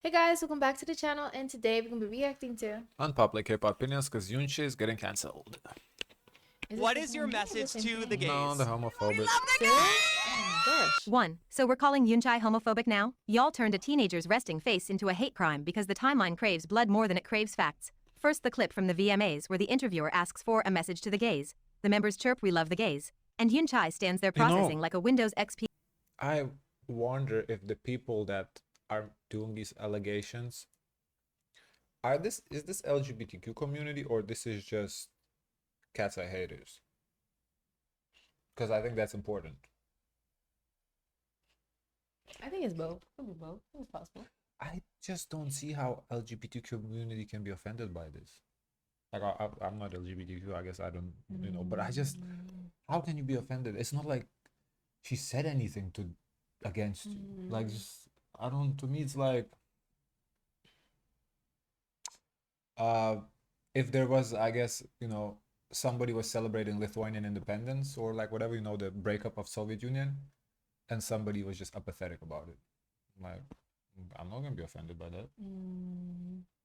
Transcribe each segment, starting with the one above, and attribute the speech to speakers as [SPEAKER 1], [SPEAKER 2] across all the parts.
[SPEAKER 1] Hey guys, welcome back to the channel, and today we're gonna be reacting to.
[SPEAKER 2] Unpopular K-pop opinions because Yoonchae is getting cancelled.
[SPEAKER 3] What is your message to the gays?
[SPEAKER 2] No, the homophobic.
[SPEAKER 1] Still? Oh my gosh.
[SPEAKER 4] 1. So we're calling Yoonchae homophobic now? Y'all turned a teenager's resting face into a hate crime because the timeline craves blood more than it craves facts. First, the clip from the VMAs where the interviewer asks for a message to the gays. The members chirp, "We love the gays." And Yoonchae stands there processing like a Windows XP.
[SPEAKER 2] I wonder if the people that are doing these allegations is this LGBTQ community or this is just cat's eye haters? Because I think that's important.
[SPEAKER 1] I think it's both. Could be both. It's possible.
[SPEAKER 2] I just don't see how LGBT community can be offended by this. Like I'm not LGBTQ, I guess I don't, but I just, how can you be offended? It's not like she said anything against you. Like, just, I don't, to me it's like, if there was, I guess, somebody was celebrating Lithuanian independence or like whatever, the breakup of Soviet Union, and somebody was just apathetic about it. Like, I'm not gonna be offended by that.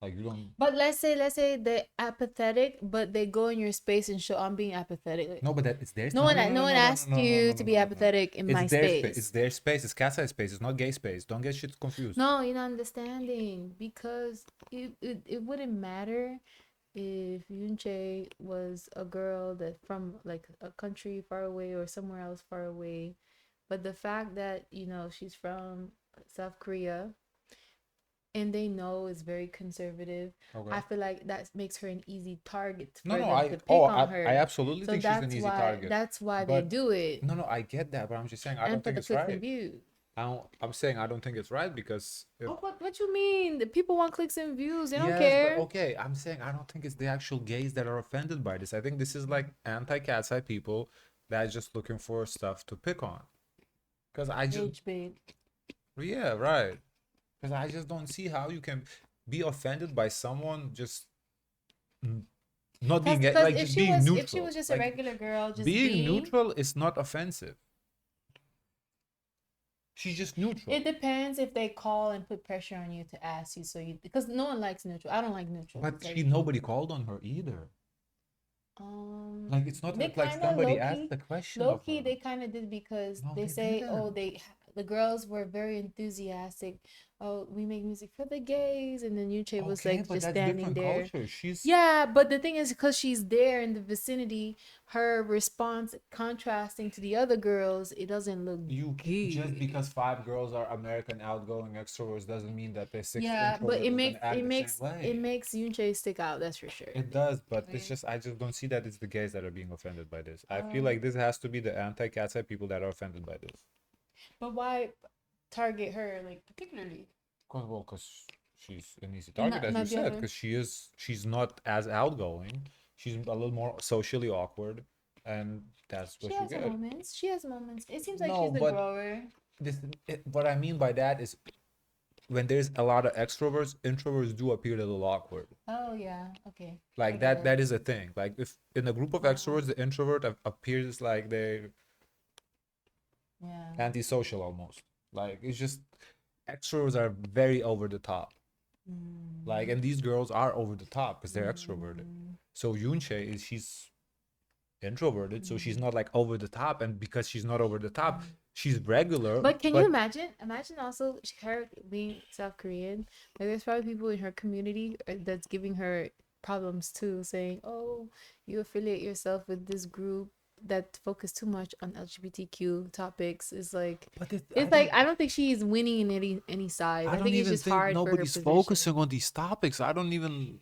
[SPEAKER 2] Like, you don't.
[SPEAKER 1] But let's say they're apathetic, but they go in your space and show I'm being apathetic. Like,
[SPEAKER 2] No, but it's their
[SPEAKER 1] no one asked you to be apathetic in my
[SPEAKER 2] It's their
[SPEAKER 1] space.
[SPEAKER 2] It's their space. It's cat's eye space. It's not gay space. Don't get shit confused.
[SPEAKER 1] No, you're not understanding, because it wouldn't matter if Yoonchae was a girl that from like a country far away or somewhere else far away, but the fact that she's from South Korea and they know it's very conservative.
[SPEAKER 2] Okay.
[SPEAKER 1] I feel like that makes her an easy target for
[SPEAKER 2] No,
[SPEAKER 1] them to pick
[SPEAKER 2] I
[SPEAKER 1] on her.
[SPEAKER 2] I absolutely
[SPEAKER 1] So
[SPEAKER 2] think she's an easy target.
[SPEAKER 1] that's why they
[SPEAKER 2] But
[SPEAKER 1] do it.
[SPEAKER 2] No, I get that, but I'm just saying I
[SPEAKER 1] And
[SPEAKER 2] don't
[SPEAKER 1] for
[SPEAKER 2] think
[SPEAKER 1] the
[SPEAKER 2] it's
[SPEAKER 1] clicks and
[SPEAKER 2] right.
[SPEAKER 1] views.
[SPEAKER 2] I'm saying I don't think it's right because
[SPEAKER 1] What you mean? The people want clicks and views. They don't
[SPEAKER 2] yes,
[SPEAKER 1] care.
[SPEAKER 2] but okay, I'm saying I don't think it's the actual gays that are offended by this. I think this is like anti-cat's eye people that are just looking for stuff to pick on. Because I just
[SPEAKER 1] Age bait.
[SPEAKER 2] Yeah, right. Because I just don't see how you can be offended by someone just not being
[SPEAKER 1] Because
[SPEAKER 2] like
[SPEAKER 1] if
[SPEAKER 2] just
[SPEAKER 1] she
[SPEAKER 2] being
[SPEAKER 1] was
[SPEAKER 2] neutral.
[SPEAKER 1] if she was just a
[SPEAKER 2] Like,
[SPEAKER 1] regular girl, just
[SPEAKER 2] being neutral is not offensive. She's just neutral.
[SPEAKER 1] It depends if they call and put pressure on you to ask you, because no one likes neutral. I don't like neutral.
[SPEAKER 2] But
[SPEAKER 1] Like,
[SPEAKER 2] nobody called on her either. Like, it's not
[SPEAKER 1] they
[SPEAKER 2] like
[SPEAKER 1] kinda
[SPEAKER 2] somebody
[SPEAKER 1] low-key-
[SPEAKER 2] asked the question of
[SPEAKER 1] Low-key,
[SPEAKER 2] her.
[SPEAKER 1] they kind of did, because
[SPEAKER 2] No,
[SPEAKER 1] they
[SPEAKER 2] they
[SPEAKER 1] say, oh,
[SPEAKER 2] didn't.
[SPEAKER 1] the girls were very enthusiastic. Oh, we make music for the gays, and then Yoonchae was
[SPEAKER 2] Okay,
[SPEAKER 1] like
[SPEAKER 2] but
[SPEAKER 1] just
[SPEAKER 2] that's
[SPEAKER 1] standing
[SPEAKER 2] different
[SPEAKER 1] there.
[SPEAKER 2] culture. She's
[SPEAKER 1] Yeah, but the thing is, because she's there in the vicinity, her response contrasting to the other girls, it doesn't look good.
[SPEAKER 2] just because 5 girls are American outgoing extroverts doesn't mean that they're 6
[SPEAKER 1] Yeah, but
[SPEAKER 2] introverts and act the same way.
[SPEAKER 1] it makes Yoonchae stick out. That's for sure.
[SPEAKER 2] It does, but it's
[SPEAKER 1] Okay.
[SPEAKER 2] just I just don't see that it's the gays that are being offended by this. I feel like this has to be the anti-cat's eye people that are offended by this.
[SPEAKER 1] But why target her, like, particularly?
[SPEAKER 2] Because she's an easy target, as
[SPEAKER 1] not
[SPEAKER 2] you
[SPEAKER 1] the
[SPEAKER 2] said,
[SPEAKER 1] other.
[SPEAKER 2] because she's not as outgoing. She's a little more socially awkward, and that's what
[SPEAKER 1] She
[SPEAKER 2] you
[SPEAKER 1] has
[SPEAKER 2] get.
[SPEAKER 1] moments. She has moments. It seems like
[SPEAKER 2] No,
[SPEAKER 1] she's the
[SPEAKER 2] but
[SPEAKER 1] grower.
[SPEAKER 2] What I mean by that is when there's a lot of extroverts, introverts do appear a little awkward.
[SPEAKER 1] Oh yeah, okay. I
[SPEAKER 2] Like
[SPEAKER 1] get
[SPEAKER 2] that
[SPEAKER 1] it.
[SPEAKER 2] is a thing. Like if in a group of extroverts, the introvert appears like they're
[SPEAKER 1] Yeah.
[SPEAKER 2] antisocial almost. Like it's just extroverts are very over the top. Like, and these girls are over the top because they're extroverted. So Yoonchae she's introverted, so she's not like over the top, and because she's not over the top, she's regular.
[SPEAKER 1] But can you imagine? Imagine also her being South Korean. Like, there's probably people in her community that's giving her problems too, saying, "Oh, you affiliate yourself with this group that focus too much on LGBTQ topics." It's like,
[SPEAKER 2] But
[SPEAKER 1] I don't think she's winning in any side. I
[SPEAKER 2] don't
[SPEAKER 1] think it's
[SPEAKER 2] even
[SPEAKER 1] just
[SPEAKER 2] think
[SPEAKER 1] hard for her
[SPEAKER 2] nobody's
[SPEAKER 1] position.
[SPEAKER 2] focusing on these topics. I don't even.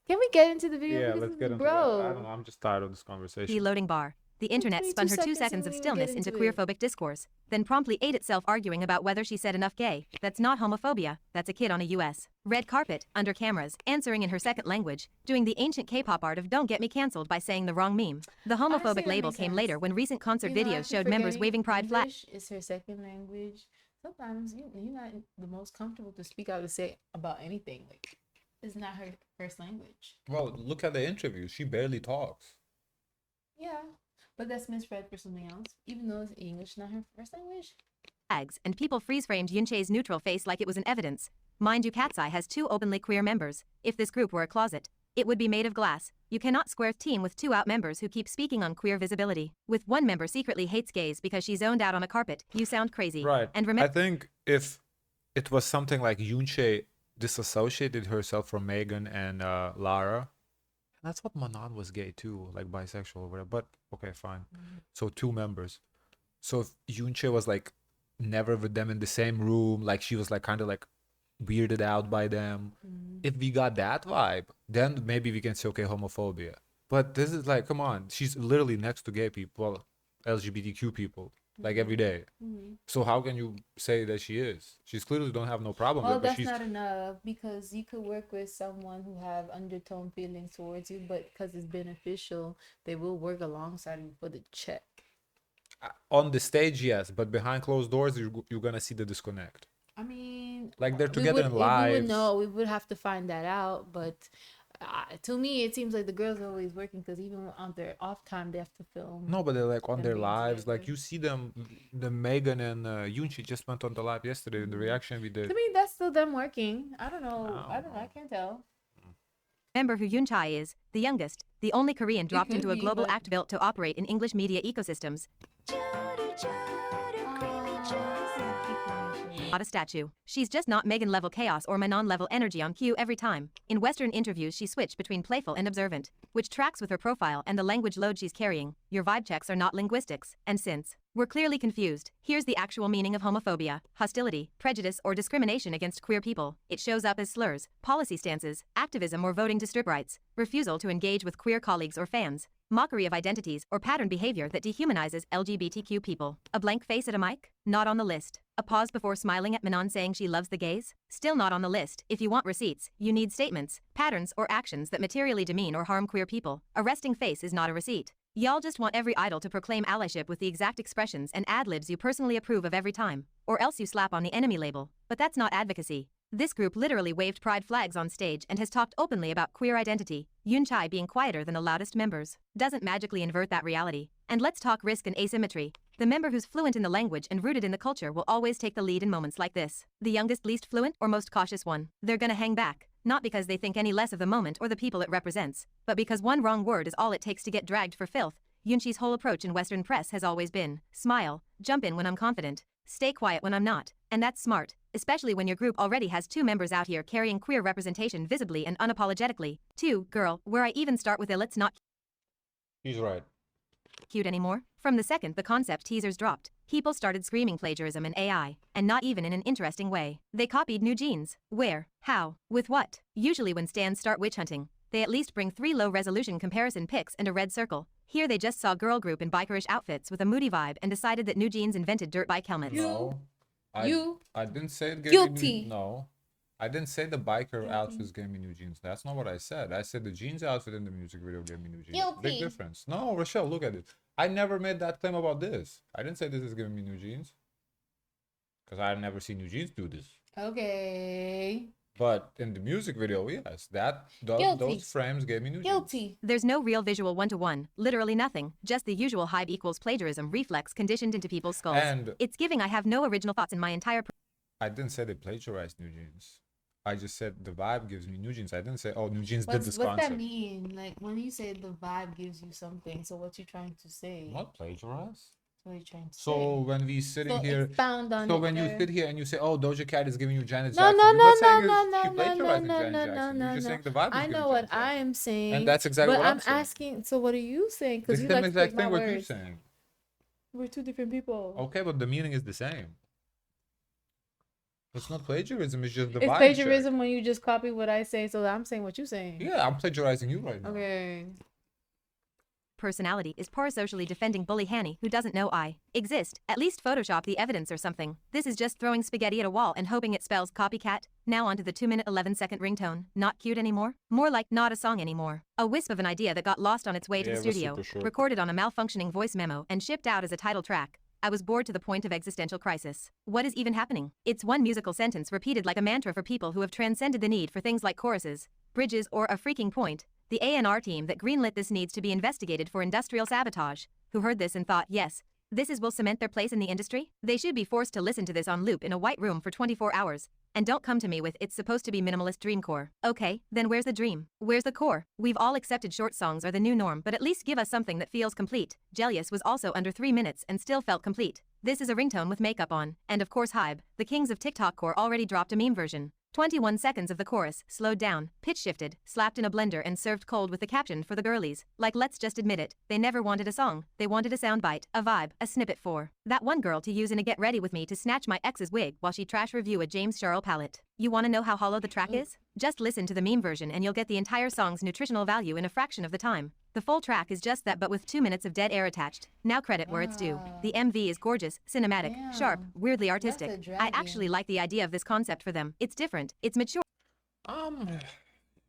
[SPEAKER 1] Can we get into the video?
[SPEAKER 2] Yeah,
[SPEAKER 1] Because
[SPEAKER 2] let's get into
[SPEAKER 1] bro.
[SPEAKER 2] that. I don't know. I'm just tired of this conversation.
[SPEAKER 4] Loading bar. The internet
[SPEAKER 1] 22
[SPEAKER 4] spun her 2
[SPEAKER 1] seconds
[SPEAKER 4] seconds
[SPEAKER 1] and
[SPEAKER 4] of
[SPEAKER 1] we will get
[SPEAKER 4] stillness into
[SPEAKER 1] into it.
[SPEAKER 4] queerphobic discourse, then promptly ate itself arguing about whether she said enough gay. That's not homophobia, that's a kid on a US red carpet, under cameras, answering in her second language, doing the ancient K-pop art of don't get me cancelled by saying the wrong meme. The homophobic
[SPEAKER 1] Honestly, that
[SPEAKER 4] label
[SPEAKER 1] makes
[SPEAKER 4] came
[SPEAKER 1] sense.
[SPEAKER 4] later when recent concert videos
[SPEAKER 1] After
[SPEAKER 4] showed members
[SPEAKER 1] forgetting
[SPEAKER 4] waving pride flag.
[SPEAKER 1] English is her second language. Sometimes you're not the most comfortable to speak out to say about anything. Like, it's not her first language.
[SPEAKER 2] Well, look at the interview. She barely talks.
[SPEAKER 1] Yeah, but that's misread for something else. Even though it's English, not her first language.
[SPEAKER 4] And people freeze-framed Yoonchae's neutral face like it was an evidence. Mind you, Cat's Eye has 2 openly queer members. If this group were a closet, it would be made of glass. You cannot square team with 2 out members who keep speaking on queer visibility. With 1 member secretly hates gays because she zoned out on a carpet. You sound crazy.
[SPEAKER 2] Right.
[SPEAKER 4] And
[SPEAKER 2] I
[SPEAKER 4] remember,
[SPEAKER 2] think if it was something like Yoonchae disassociated herself from Megan and Lara, that's what Manon was gay too, like bisexual or whatever. But okay, fine. So 2 members. So if Yoonchae was like never with them in the same room, like she was like kind of like weirded out by them. If we got that vibe, then maybe we can say okay, homophobia. But this is like, come on, she's literally next to gay people, LGBTQ people, like every day. So how can you say that she is? She's clearly don't have no problem
[SPEAKER 1] Well,
[SPEAKER 2] with it, but
[SPEAKER 1] that's
[SPEAKER 2] she's
[SPEAKER 1] not enough, because you could work with someone who have undertone feelings towards you, but because it's beneficial, they will work alongside you for the check.
[SPEAKER 2] on the stage, yes, but behind closed doors, you're gonna see the disconnect.
[SPEAKER 1] I mean,
[SPEAKER 2] Like they're
[SPEAKER 1] we
[SPEAKER 2] together
[SPEAKER 1] would,
[SPEAKER 2] in
[SPEAKER 1] if we would
[SPEAKER 2] lives.
[SPEAKER 1] know, we would have to find that out. But to me, it seems like the girls are always working, because even on their off time, they have to film.
[SPEAKER 2] No, but they're like on
[SPEAKER 1] them
[SPEAKER 2] their
[SPEAKER 1] being
[SPEAKER 2] lives. Like
[SPEAKER 1] together.
[SPEAKER 2] you see them, the Megan and Yoonchae just went on the live yesterday. The reaction we did.
[SPEAKER 1] To me, that's still them working. I don't know.
[SPEAKER 2] I
[SPEAKER 1] I
[SPEAKER 2] don't
[SPEAKER 1] don't know. I
[SPEAKER 2] know.
[SPEAKER 1] can't tell.
[SPEAKER 4] remember who Yoonchae is, the youngest, the only Korean dropped
[SPEAKER 1] could
[SPEAKER 4] into a
[SPEAKER 1] be,
[SPEAKER 4] global
[SPEAKER 1] but-
[SPEAKER 4] act built to operate in English media ecosystems. Not a statue. She's just not Megan level chaos or Manon level energy on cue every time. In Western interviews, she switched between playful and observant, which tracks with her profile and the language load she's carrying. Your vibe checks are not linguistics, and since we're clearly confused, here's the actual meaning of homophobia: hostility, prejudice, or discrimination against queer people. It shows up as slurs, policy stances, activism or voting to strip rights, refusal to engage with queer colleagues or fans, mockery of identities or pattern behavior that dehumanizes LGBTQ people. A blank face at a mic? Not on the list. A pause before smiling at Manon saying she loves the gays? Still not on the list. If you want receipts, you need statements, patterns, or actions that materially demean or harm queer people. A resting face is not a receipt. Y'all just want every idol to proclaim allyship with the exact expressions and ad-libs you personally approve of every time. Or else you slap on the enemy label. But that's not advocacy. This group literally waved pride flags on stage and has talked openly about queer identity. Yoonchae being quieter than the loudest members doesn't magically invert that reality. And let's talk risk and asymmetry. The member who's fluent in the language and rooted in the culture will always take the lead in moments like this. The youngest, least fluent, or most cautious one, they're gonna hang back. Not because they think any less of the moment or the people it represents, but because one wrong word is all it takes to get dragged for filth. Yoonchae's whole approach in Western press has always been, smile, jump in when I'm confident, stay quiet when I'm not. And that's smart, especially when your group already has 2 members out here carrying queer representation visibly and unapologetically. 2, girl, where I even start with it's not
[SPEAKER 2] He's right.
[SPEAKER 4] cute anymore. From the second the concept teasers dropped, people started screaming plagiarism and AI, and not even in an interesting way. They copied New Jeans. Where? How? With what? Usually when stans start witch hunting, they at least bring 3 low-resolution comparison pics and a red circle. Here they just saw a girl group in bikerish outfits with a moody vibe and decided that New Jeans invented dirt bike helmets.
[SPEAKER 2] No,
[SPEAKER 1] You
[SPEAKER 2] I didn't say it gave
[SPEAKER 1] guilty.
[SPEAKER 2] me no. I didn't say the biker outfits gave me new jeans. That's not what I said. I said the jeans outfit in the music video gave me new jeans. Big
[SPEAKER 1] Guilty.
[SPEAKER 2] difference. No, Rochelle, look at it. I never made that claim about this. I didn't say this is giving me new jeans. Because I've never seen new jeans do this.
[SPEAKER 1] Okay.
[SPEAKER 2] But in the music video, yes, those
[SPEAKER 1] Guilty.
[SPEAKER 2] frames gave me new jeans.
[SPEAKER 1] Guilty.
[SPEAKER 4] There's no real visual one-to-one, literally nothing, just the usual hype equals plagiarism reflex conditioned into people's skulls.
[SPEAKER 2] And
[SPEAKER 4] It's giving I have no original thoughts in my entire
[SPEAKER 2] I didn't say they plagiarized new jeans. I just said the vibe gives me new jeans. I didn't say, oh, new jeans did this
[SPEAKER 1] What's
[SPEAKER 2] concept.
[SPEAKER 1] that mean? Like when you say the vibe gives you something, so what you trying to say?
[SPEAKER 2] Not plagiarize.
[SPEAKER 1] What are you trying to
[SPEAKER 2] So
[SPEAKER 1] say?
[SPEAKER 2] when we sitting
[SPEAKER 1] So
[SPEAKER 2] here,
[SPEAKER 1] expound on
[SPEAKER 2] so
[SPEAKER 1] it,
[SPEAKER 2] when you
[SPEAKER 1] sir.
[SPEAKER 2] sit here and you say, "Oh, Doja Cat is giving you Janet
[SPEAKER 1] No,
[SPEAKER 2] Jackson,"
[SPEAKER 1] no,
[SPEAKER 2] you're
[SPEAKER 1] no,
[SPEAKER 2] not
[SPEAKER 1] no,
[SPEAKER 2] saying
[SPEAKER 1] no,
[SPEAKER 2] is
[SPEAKER 1] no,
[SPEAKER 2] she
[SPEAKER 1] no, no,
[SPEAKER 2] plagiarizing
[SPEAKER 1] no,
[SPEAKER 2] Janet
[SPEAKER 1] no,
[SPEAKER 2] Jackson.
[SPEAKER 1] no,
[SPEAKER 2] You're just
[SPEAKER 1] no.
[SPEAKER 2] saying the vibe is
[SPEAKER 1] I
[SPEAKER 2] giving
[SPEAKER 1] know what
[SPEAKER 2] Janet Jackson.
[SPEAKER 1] I am saying,
[SPEAKER 2] And that's exactly
[SPEAKER 1] but
[SPEAKER 2] what I'm
[SPEAKER 1] I'm
[SPEAKER 2] saying.
[SPEAKER 1] asking. So what are you saying?
[SPEAKER 2] The
[SPEAKER 1] Because you
[SPEAKER 2] same
[SPEAKER 1] like to
[SPEAKER 2] exact
[SPEAKER 1] take my
[SPEAKER 2] thing what you're
[SPEAKER 1] words.
[SPEAKER 2] saying.
[SPEAKER 1] We're 2 different people.
[SPEAKER 2] Okay, but the meaning is the same. It's not plagiarism. It's just the
[SPEAKER 1] It's
[SPEAKER 2] vibe
[SPEAKER 1] plagiarism when you just copy what I say. So I'm saying what you're saying.
[SPEAKER 2] check. Yeah, I'm plagiarizing you right now.
[SPEAKER 1] Okay.
[SPEAKER 4] personality is parasocially defending bully Hanny who doesn't know I exist. At least Photoshop the evidence or something. This is just throwing spaghetti at a wall and hoping it spells copycat. Now onto the 2-minute 11-second ringtone. Not cute anymore? More like not a song anymore. A wisp of an idea that got lost on its way to
[SPEAKER 2] Yeah,
[SPEAKER 4] the
[SPEAKER 2] it was
[SPEAKER 4] studio,
[SPEAKER 2] super short.
[SPEAKER 4] recorded on a malfunctioning voice memo and shipped out as a title track. I was bored to the point of existential crisis. What is even happening? It's one musical sentence repeated like a mantra for people who have transcended the need for things like choruses, bridges, or a freaking point. The A&R team that greenlit this needs to be investigated for industrial sabotage. Who heard this and thought, yes, This will cement their place in the industry? They should be forced to listen to this on loop in a white room for 24 hours. And don't come to me with it's supposed to be minimalist dreamcore. Okay, then where's the dream? Where's the core? We've all accepted short songs are the new norm, but at least give us something that feels complete. Jellius was also under 3 minutes and still felt complete. This is a ringtone with makeup on. And of course Hybe, the kings of TikTok core already dropped a meme version. 21 seconds of the chorus, slowed down, pitch shifted, slapped in a blender and served cold with the caption for the girlies. Like let's just admit it, they never wanted a song, they wanted a soundbite, a vibe, a snippet for that one girl to use in a Get Ready With Me to snatch my ex's wig while she trash review a James Charles palette. You wanna know how hollow the track is? Just listen to the meme version and you'll get the entire song's nutritional value in a fraction of the time. The full track is just that but with 2 minutes of dead air attached. Now credit where it's due. The MV is gorgeous, cinematic, sharp, weirdly artistic. I actually like the idea of this concept for them. It's different, it's mature.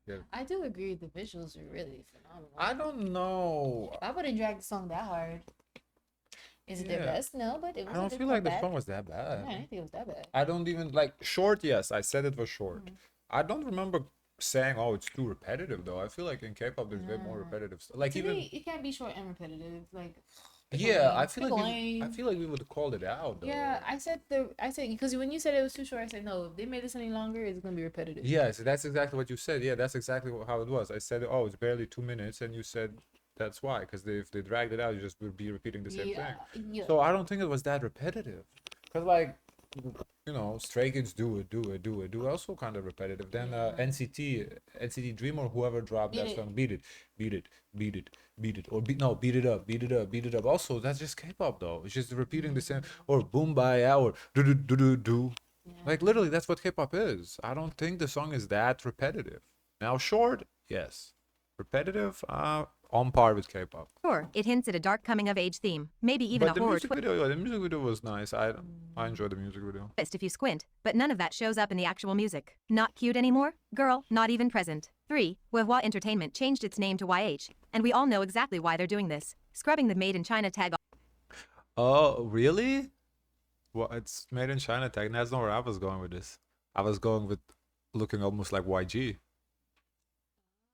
[SPEAKER 2] Yeah.
[SPEAKER 1] I do agree the visuals are really phenomenal.
[SPEAKER 2] I don't know.
[SPEAKER 1] I wouldn't drag the song that hard. Is it their best? No, but it was.
[SPEAKER 2] I don't feel like the song was that bad.
[SPEAKER 1] I didn't think it was that bad.
[SPEAKER 2] I don't even like short. Yes, I said it was short. I don't remember saying, "Oh, it's too repetitive." Though I feel like in K-pop there's way more repetitive stuff. Like
[SPEAKER 1] To
[SPEAKER 2] even
[SPEAKER 1] me, it can't be short and repetitive. Like.
[SPEAKER 2] yeah, I feel
[SPEAKER 1] Pickling.
[SPEAKER 2] like we would have called it out. Though.
[SPEAKER 1] Yeah, I said because when you said it was too short, I said no. If they made this any longer, it's gonna be repetitive.
[SPEAKER 2] Yes, that's exactly what you said. Yeah, that's exactly how it was. I said, "Oh, it's barely 2 minutes," and you said that's why, because if they dragged it out, you just would be repeating the same thing.
[SPEAKER 1] Yeah.
[SPEAKER 2] So I don't think it was that repetitive, because like, you know, Stray Kids do it also kind of repetitive. Then NCT Dream or whoever dropped that song, beat it, or beat it up. Also, that's just K-pop though. It's just repeating the same, or boom baya, or do. Like literally, that's what K-pop is. I don't think the song is that repetitive. Now short, yes. Repetitive, on par with K-pop.
[SPEAKER 4] Sure, it hints at a dark coming-of-age theme, maybe even
[SPEAKER 2] But
[SPEAKER 4] a horror
[SPEAKER 2] the music video was nice. I enjoyed the music video.
[SPEAKER 4] twist if you squint, but none of that shows up in the actual music. Not cute anymore? Girl, not even present. 3. Wehua Entertainment changed its name to YH, and we all know exactly why they're doing this. Scrubbing the Made in China tag.
[SPEAKER 2] Oh, really? Well, it's made in China tag. That's not where I was going with this. I was going with looking almost like YG.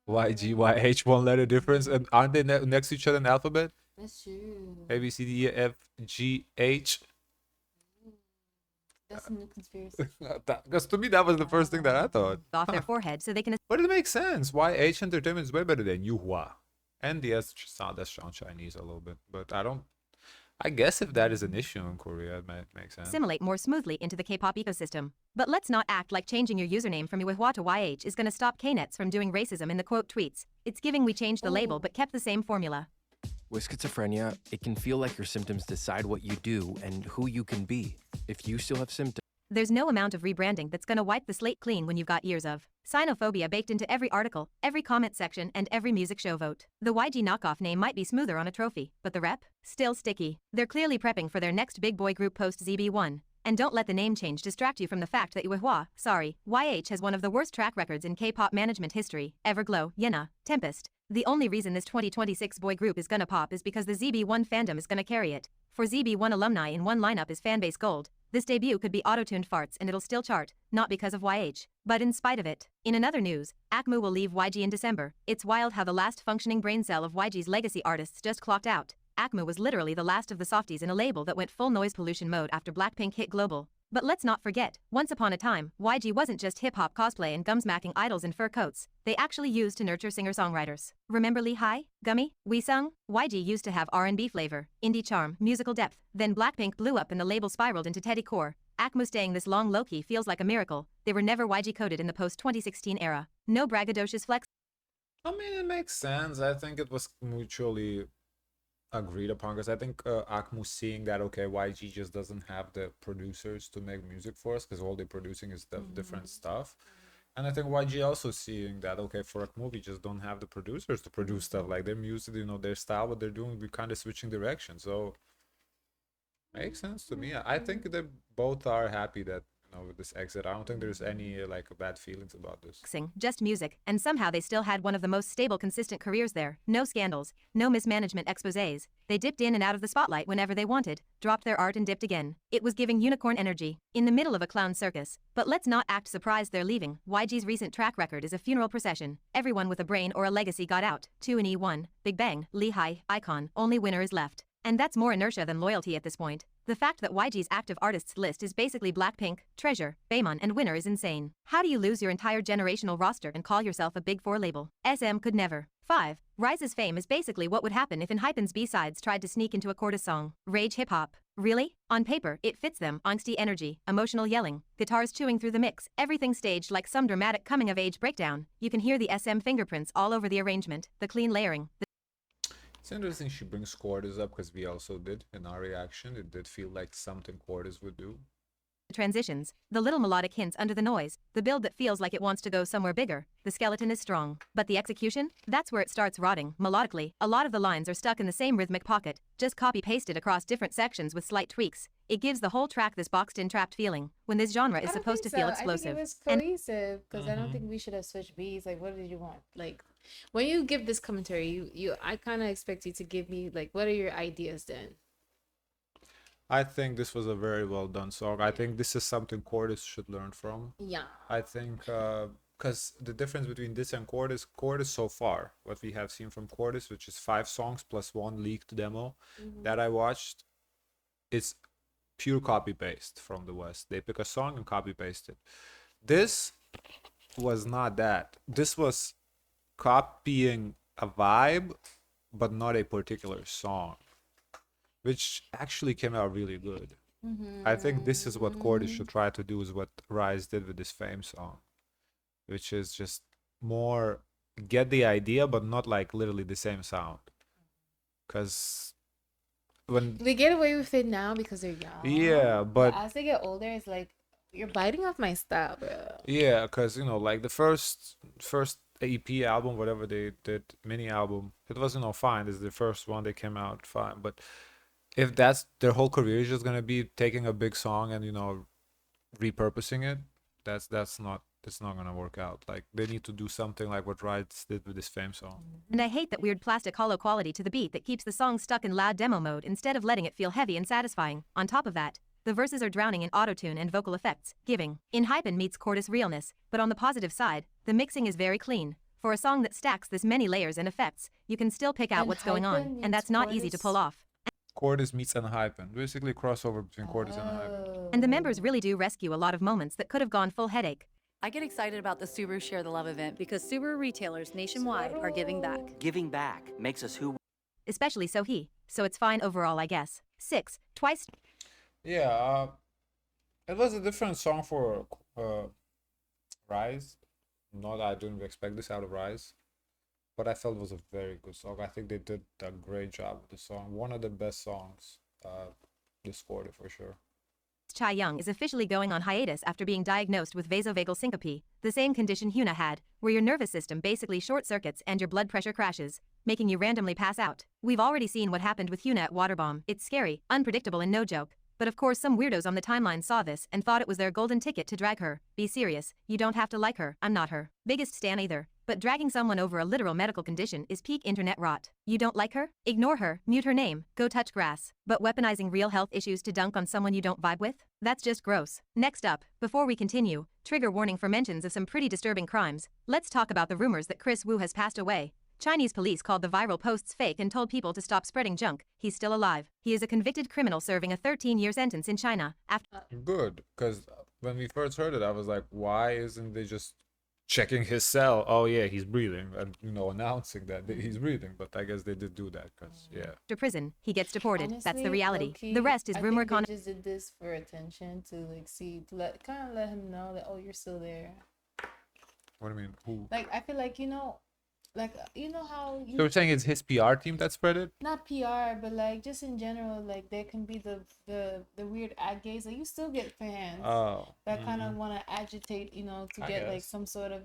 [SPEAKER 2] YG, YH, one letter difference. And aren't they next to each other in alphabet?
[SPEAKER 1] That's true.
[SPEAKER 2] A, B, C, D, E, F, G, H.
[SPEAKER 1] That's a new conspiracy.
[SPEAKER 2] Because to me, that was the first thing that I thought.
[SPEAKER 4] Off their forehead so they can
[SPEAKER 2] But it makes sense. YH Entertainment is way better than Yuhua. And yes, that sounds Chinese a little bit. But I guess if that is an issue in Korea, it might make sense.
[SPEAKER 4] assimilate more smoothly into the K-pop ecosystem. But let's not act like changing your username from Wehua to YH is gonna stop K-nets from doing racism in the quote tweets. It's giving we changed the label but kept the same formula.
[SPEAKER 5] With schizophrenia, it can feel like your symptoms decide what you do and who you can be. If you still have symptoms,
[SPEAKER 4] There's no amount of rebranding that's gonna wipe the slate clean when you've got years of xenophobia baked into every article, every comment section, and every music show vote. The YG knockoff name might be smoother on a trophy, but the rep? Still sticky. They're clearly prepping for their next big boy group post ZB1. And don't let the name change distract you from the fact that YH has one of the worst track records in K-pop management history. Everglow, Yena, Tempest. The only reason this 2026 boy group is gonna pop is because the ZB1 fandom is gonna carry it. For ZB1 alumni in one lineup is fanbase gold. This debut could be auto-tuned farts and it'll still chart, not because of YH, but in spite of it. In another news, Akmu will leave YG in December. It's wild how the last functioning brain cell of YG's legacy artists just clocked out. Akmu was literally the last of the softies in a label that went full noise pollution mode after Blackpink hit global. But let's not forget, once upon a time, YG wasn't just hip-hop cosplay and gum-smacking idols in fur coats. They actually used to nurture singer-songwriters. Remember Lee Hi, Gummy, Sung? YG used to have R&B flavor, indie charm, musical depth. Then Blackpink blew up and the label spiraled into Teddy Core. Akmu staying this long low-key feels like a miracle. They were never YG-coded in the post-2016 era. No braggadocious flex.
[SPEAKER 2] I mean, it makes sense. I think it was mutually agreed upon, because I think Akmu seeing that, okay, YG just doesn't have the producers to make music for us because all they're producing is different stuff. And I think YG also seeing that, okay, for Akmu we just don't have the producers to produce stuff like their music, you know, their style, what they're doing, we're kind of switching direction. So makes sense to me. I think they both are happy that, you know, with this exit. I don't think there's any like bad feelings about this.
[SPEAKER 4] Just music, and somehow they still had one of the most stable, consistent careers there. No scandals, no mismanagement exposés. They dipped in and out of the spotlight whenever they wanted, dropped their art and dipped again. It was giving unicorn energy, in the middle of a clown circus. But let's not act surprised they're leaving. YG's recent track record is a funeral procession. Everyone with a brain or a legacy got out. 2 and E1, Big Bang, Lee Hi, Icon, only winner is left. And that's more inertia than loyalty at this point. The fact that YG's active artists list is basically Blackpink, Treasure, Baemon, and Winner is insane. How do you lose your entire generational roster and call yourself a Big Four label? SM could never. 5. RIIZE's fame is basically what would happen if Enhypen's B-sides tried to sneak into a Corda song. Rage hip-hop. Really? On paper, it fits them. Angsty energy, emotional yelling, guitars chewing through the mix, everything staged like some dramatic coming-of-age breakdown. You can hear the SM fingerprints all over the arrangement, the clean layering.
[SPEAKER 2] It's interesting she brings quarters up because we also did in our reaction. It did feel like something quarters would do.
[SPEAKER 4] Transitions, the little melodic hints under the noise, the build that feels like it wants to go somewhere bigger. The skeleton is strong, but the execution? That's where it starts rotting. Melodically, a lot of the lines are stuck in the same rhythmic pocket, just copy-pasted across different sections with slight tweaks. It gives the whole track this boxed-in trapped feeling, when this genre is supposed to feel explosive.
[SPEAKER 1] I think it was cohesive, because I don't think we should have switched beats. Like, what did you want? Like, when you give this commentary, I kind of expect you to give me, like, what are your ideas then?
[SPEAKER 2] I think this was a very well done song. I think this is something Cordis should learn from.
[SPEAKER 1] Yeah.
[SPEAKER 2] I think because the difference between this and Cordis so far, what we have seen from Cordis, which is 5 songs plus 1 leaked demo that I watched, it's pure copy paste from the West. They pick a song and copy paste it. This was not that. This was copying a vibe, but not a particular song, which actually came out really good. I think this is what Cordis should try to do, is what RIIZE did with this Fame song, which is just more get the idea, but not like literally the same sound. Because when
[SPEAKER 1] they get away with it now because they're young.
[SPEAKER 2] Yeah, but
[SPEAKER 1] as they get older, it's like, you're biting off my style, bro.
[SPEAKER 2] Yeah, because like the first EP album, whatever they did, mini album, it was fine. It's the first one they came out fine, but if that's their whole career is just gonna be taking a big song and repurposing it, it's not gonna work out. Like, they need to do something like what RIIZE did with this Fame song.
[SPEAKER 4] And I hate that weird plastic hollow quality to the beat that keeps the song stuck in loud demo mode instead of letting it feel heavy and satisfying. On top of that, the verses are drowning in autotune and vocal effects, giving Enhypen meets Cordis realness, but on the positive side, the mixing is very clean. For a song that stacks this many layers and effects, you can still pick out what's going on, and that's not easy to pull off.
[SPEAKER 2] Cordis meets Enhypen, basically crossover between Cordis and Enhypen.
[SPEAKER 4] And the members really do rescue a lot of moments that could have gone full headache.
[SPEAKER 6] I get excited about the Subaru Share the Love event because Subaru retailers nationwide are giving back.
[SPEAKER 7] Giving back makes us who.
[SPEAKER 4] Especially Sohee, so it's fine overall, I guess. 6, twice.
[SPEAKER 2] Yeah, it was a different song for RIIZE. Not that I didn't expect this out of RIIZE, but I felt it was a very good song. I think they did a great job with the song. One of the best songs this quarter for sure.
[SPEAKER 4] Chae Young is officially going on hiatus after being diagnosed with vasovagal syncope, the same condition Hyuna had, where your nervous system basically short circuits and your blood pressure crashes, making you randomly pass out. We've already seen what happened with Hyuna at Waterbomb. It's scary, unpredictable, and no joke. But of course some weirdos on the timeline saw this and thought it was their golden ticket to drag her. Be serious, you don't have to like her, I'm not her biggest stan either. But dragging someone over a literal medical condition is peak internet rot. You don't like her? Ignore her, mute her name, go touch grass. But weaponizing real health issues to dunk on someone you don't vibe with? That's just gross. Next up, before we continue, trigger warning for mentions of some pretty disturbing crimes. Let's talk about the rumors that Kris Wu has passed away. Chinese police called the viral posts fake and told people to stop spreading junk. He's still alive. He is a convicted criminal serving a 13-year sentence in China after...
[SPEAKER 2] Good, because when we first heard it, I was like, why isn't they just checking his cell? Oh yeah, he's breathing, and announcing that he's breathing. But I guess they did do that because
[SPEAKER 4] after prison, he gets deported.
[SPEAKER 1] Honestly,
[SPEAKER 4] that's the reality.
[SPEAKER 1] low-key,
[SPEAKER 4] The rest is rumor.
[SPEAKER 1] They just did this for attention to let him know that, oh, you're still there.
[SPEAKER 2] What do you mean? Who?
[SPEAKER 1] Like, I feel like how
[SPEAKER 2] So you're saying it's his PR team that spread it?
[SPEAKER 1] not PR, but like just in general, like there can be the weird ad gays. Like, you still get fans that kind of want to agitate, to
[SPEAKER 2] I
[SPEAKER 1] get like
[SPEAKER 2] guess.
[SPEAKER 1] some sort of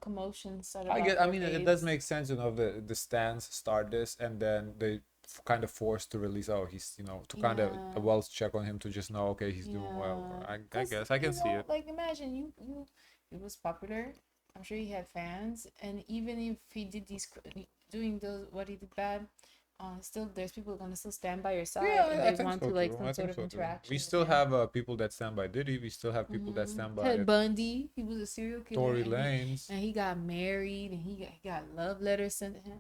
[SPEAKER 1] commotion started.
[SPEAKER 2] I
[SPEAKER 1] about
[SPEAKER 2] get. I
[SPEAKER 1] their
[SPEAKER 2] mean, it
[SPEAKER 1] gays.
[SPEAKER 2] does make sense. The stands start this, and then they kind of forced to release. Oh, he's to kind of
[SPEAKER 1] Yeah.
[SPEAKER 2] a wells check on him to just know. Okay, he's doing well.
[SPEAKER 1] Yeah.
[SPEAKER 2] I
[SPEAKER 1] 'Cause,
[SPEAKER 2] guess I can see it.
[SPEAKER 1] Like, imagine it was popular. I'm sure he had fans, and even if he did doing what he did bad, still there's people gonna still stand by your side, and
[SPEAKER 2] I
[SPEAKER 1] they
[SPEAKER 2] think
[SPEAKER 1] want
[SPEAKER 2] so
[SPEAKER 1] to like
[SPEAKER 2] too.
[SPEAKER 1] some
[SPEAKER 2] I
[SPEAKER 1] sort
[SPEAKER 2] think
[SPEAKER 1] of
[SPEAKER 2] so too.
[SPEAKER 1] interaction.
[SPEAKER 2] We
[SPEAKER 1] with
[SPEAKER 2] still
[SPEAKER 1] him.
[SPEAKER 2] have people that stand by Diddy. We still have people that stand by
[SPEAKER 1] Ted Bundy. He was a serial killer.
[SPEAKER 2] Tory
[SPEAKER 1] and he-
[SPEAKER 2] Lanez.
[SPEAKER 1] and he got married, and he got love letters sent to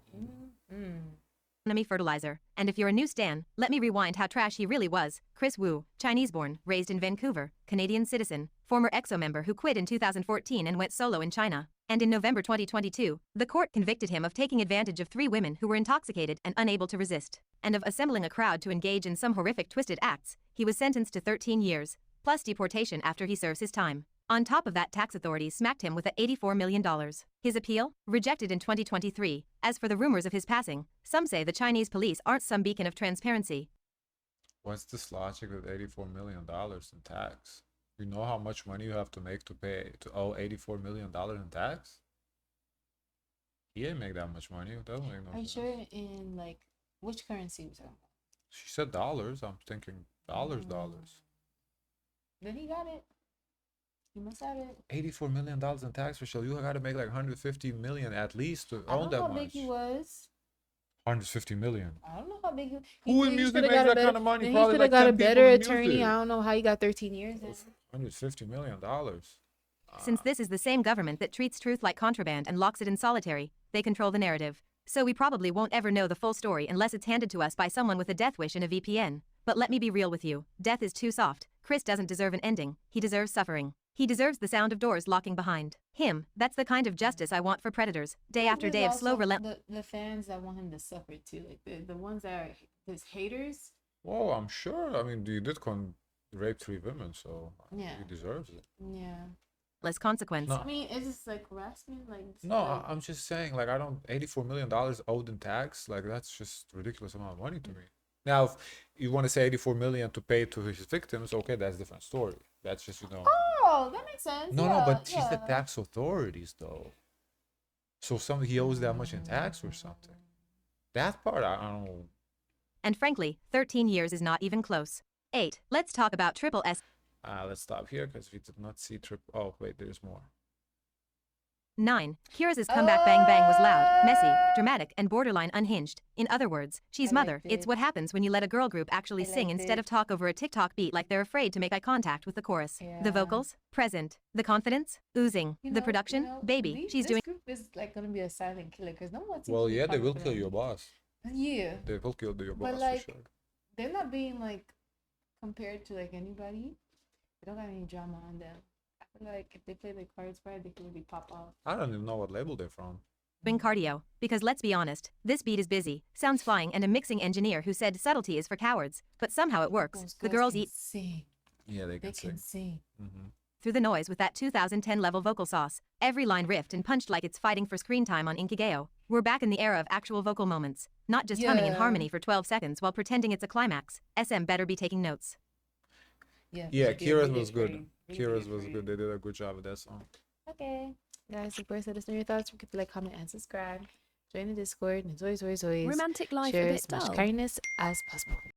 [SPEAKER 1] him.
[SPEAKER 4] economy fertilizer. And if you're a new stan, let me rewind how trash he really was. Kris Wu, Chinese-born, raised in Vancouver, Canadian citizen, former EXO member who quit in 2014 and went solo in China. And in November 2022, the court convicted him of taking advantage of 3 women who were intoxicated and unable to resist, and of assembling a crowd to engage in some horrific twisted acts. He was sentenced to 13 years, plus deportation after he serves his time. On top of that, tax authorities smacked him with a $84 million. His appeal? Rejected in 2023. As for the rumors of his passing, some say the Chinese police aren't some beacon of transparency.
[SPEAKER 2] What's this logic with $84 million in tax? You know how much money you have to make to owe $84 million in tax? He didn't make that much money. It doesn't make no
[SPEAKER 1] Are you
[SPEAKER 2] sense.
[SPEAKER 1] sure in like which currency was that?
[SPEAKER 2] She said dollars. I'm thinking dollars.
[SPEAKER 1] Then he got it. He must have it.
[SPEAKER 2] $84 million in tax, Rochelle. You gotta make like 150 million at least to
[SPEAKER 1] I
[SPEAKER 2] own
[SPEAKER 1] don't
[SPEAKER 2] that
[SPEAKER 1] know how
[SPEAKER 2] much.
[SPEAKER 1] big he was.
[SPEAKER 2] 150 million.
[SPEAKER 1] I don't know how big
[SPEAKER 2] Who in music
[SPEAKER 1] shoulda
[SPEAKER 2] makes
[SPEAKER 1] got a
[SPEAKER 2] that
[SPEAKER 1] better-
[SPEAKER 2] kind of money?
[SPEAKER 1] Then he
[SPEAKER 2] Probably
[SPEAKER 1] should
[SPEAKER 2] like
[SPEAKER 1] have got
[SPEAKER 2] 10
[SPEAKER 1] a
[SPEAKER 2] people
[SPEAKER 1] better
[SPEAKER 2] in
[SPEAKER 1] attorney.
[SPEAKER 2] music.
[SPEAKER 1] I don't know how he got 13 years. Then.
[SPEAKER 2] $150 million.
[SPEAKER 4] Since this is the same government that treats truth like contraband and locks it in solitary, they control the narrative. So we probably won't ever know the full story unless it's handed to us by someone with a death wish and a VPN. But let me be real with you. Death is too soft. Kris doesn't deserve an ending. He deserves suffering. He deserves the sound of doors locking behind him. That's the kind of justice I want for predators. Day after
[SPEAKER 1] There's
[SPEAKER 4] day of slow
[SPEAKER 1] also
[SPEAKER 4] relentless.
[SPEAKER 1] the fans that want him to suffer too, like the ones that are his haters.
[SPEAKER 2] Whoa, I'm sure. I mean, he did rape 3 women, so I think
[SPEAKER 1] Yeah.
[SPEAKER 2] he deserves it.
[SPEAKER 1] Yeah.
[SPEAKER 4] Consequence.
[SPEAKER 2] No.
[SPEAKER 1] I mean, is this like harassment? Like
[SPEAKER 2] No,
[SPEAKER 1] like,
[SPEAKER 2] I'm just saying, like, $84 million owed in tax, like, that's just ridiculous amount of money to me. Now, if you want to say 84 million to pay to his victims, okay, that's a different story. That's just,
[SPEAKER 1] Oh, that makes sense.
[SPEAKER 2] No,
[SPEAKER 1] yeah,
[SPEAKER 2] but she's the
[SPEAKER 1] yeah.
[SPEAKER 2] tax authorities, though. So he owes that much in tax or something. That part, I don't know.
[SPEAKER 4] And frankly, 13 years is not even close. 8. Let's talk about triple S.
[SPEAKER 2] Let's stop here because we did not see Oh, wait, there's more.
[SPEAKER 4] 9. Kira's comeback bang bang was loud, messy, dramatic, and borderline unhinged. In other words, she's
[SPEAKER 1] I
[SPEAKER 4] mother.
[SPEAKER 1] liked
[SPEAKER 4] It's
[SPEAKER 1] it.
[SPEAKER 4] what happens when you let a girl group actually
[SPEAKER 1] I
[SPEAKER 4] sing
[SPEAKER 1] liked
[SPEAKER 4] instead
[SPEAKER 1] it.
[SPEAKER 4] of talk over a TikTok beat like they're afraid to make eye contact with the chorus.
[SPEAKER 1] Yeah.
[SPEAKER 4] The vocals? Present. The confidence? Oozing.
[SPEAKER 1] You
[SPEAKER 4] the
[SPEAKER 1] know-
[SPEAKER 4] production?
[SPEAKER 1] you know,
[SPEAKER 4] Baby. She's doing.
[SPEAKER 1] This group is like gonna be a silent killer because no one wants.
[SPEAKER 2] Well, yeah, they will kill your boss.
[SPEAKER 1] Yeah,
[SPEAKER 2] They will kill your boss
[SPEAKER 1] but
[SPEAKER 2] for
[SPEAKER 1] like
[SPEAKER 2] sure.
[SPEAKER 1] they're not being like compared to like anybody. They don't got any drama on them. I feel like if they play their cards right, they can really pop off.
[SPEAKER 2] I don't even know what label they're from.
[SPEAKER 4] Doing cardio. Because let's be honest, this beat is busy, sounds flying, and a mixing engineer who said subtlety is for cowards. But somehow it works.
[SPEAKER 1] Those
[SPEAKER 4] The girls
[SPEAKER 1] can
[SPEAKER 4] eat
[SPEAKER 1] sing.
[SPEAKER 2] Yeah, they
[SPEAKER 1] They
[SPEAKER 2] can
[SPEAKER 1] can
[SPEAKER 2] sing.
[SPEAKER 1] sing.
[SPEAKER 4] through the noise with that 2010 level vocal sauce. Every line riffed and punched like it's fighting for screen time on Inkigeo. We're back in the era of actual vocal moments, not just humming in
[SPEAKER 1] Yeah.
[SPEAKER 4] harmony for 12 seconds while pretending it's a climax. SM better be taking notes.
[SPEAKER 1] Yeah,
[SPEAKER 2] Yeah,
[SPEAKER 1] she did
[SPEAKER 2] Kira's
[SPEAKER 1] really
[SPEAKER 2] was
[SPEAKER 1] great.
[SPEAKER 2] good.
[SPEAKER 1] Really
[SPEAKER 2] Kira's
[SPEAKER 1] did
[SPEAKER 2] was
[SPEAKER 1] great.
[SPEAKER 2] good. They did a good job with that song.
[SPEAKER 1] Okay. Guys, of course, let us know your thoughts. Forget to like, comment, and subscribe. Join the Discord. And as always,
[SPEAKER 8] Romantic life a
[SPEAKER 1] share
[SPEAKER 8] bit
[SPEAKER 1] as much
[SPEAKER 8] dull.
[SPEAKER 1] kindness as possible.